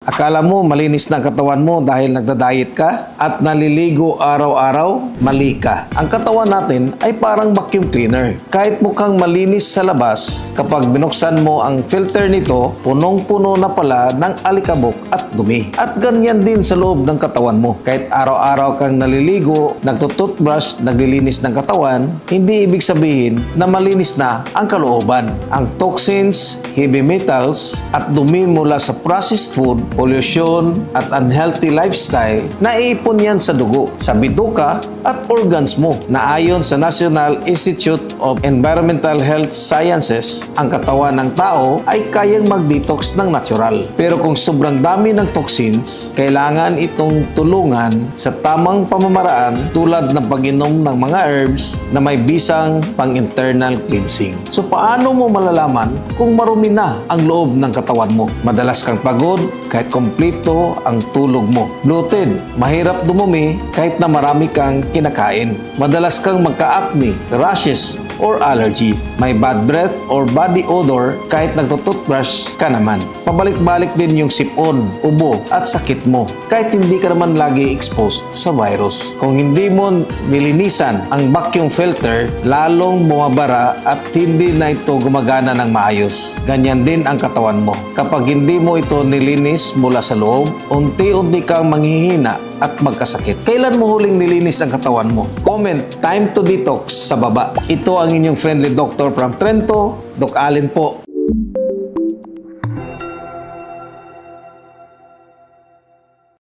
Akala mo malinis na ang katawan mo dahil nagda-diet ka at naliligo araw-araw? Mali ka. Ang katawan natin ay parang vacuum cleaner. Kahit mukhang malinis sa labas, kapag binuksan mo ang filter nito, punong-puno na pala ng alikabok at dumi. At ganyan din sa loob ng katawan mo. Kahit araw-araw kang naliligo, nagtututbrush, naglilinis ng katawan, hindi ibig sabihin na malinis na ang kalooban. Ang toxins, heavy metals, at dumi mula sa processed food, pollution, at unhealthy lifestyle, naiipon yan sa dugo, sa bituka, at organs mo na ayon sa National Institute of Environmental Health Sciences, ang katawan ng tao ay kayang mag-detox ng natural. Pero kung sobrang dami ng toxins, kailangan itong tulungan sa tamang pamamaraan tulad ng pag-inom ng mga herbs na may bisang pang-internal cleansing. So paano mo malalaman kung marumi na ang loob ng katawan mo? Madalas kang pagod kahit kompleto ang tulog mo. Bloated, mahirap dumumi kahit na marami kang kinakain. Madalas kang magka-acne, rashes, or allergies. May bad breath or body odor kahit nagtututbrush ka naman. Pabalik-balik din yung sipon, ubo, at sakit mo kahit hindi ka naman lagi exposed sa virus. Kung hindi mo nilinisan ang vacuum filter, lalong bumabara at hindi na ito gumagana ng maayos. Ganyan din ang katawan mo. Kapag hindi mo ito nilinis mula sa loob, unti-unti kang manghihina at magkasakit. Kailan mo huling nilinis ang katawan mo? Comment, time to detox sa baba. Ito ang inyong friendly doctor from Trento, Doc Allen po.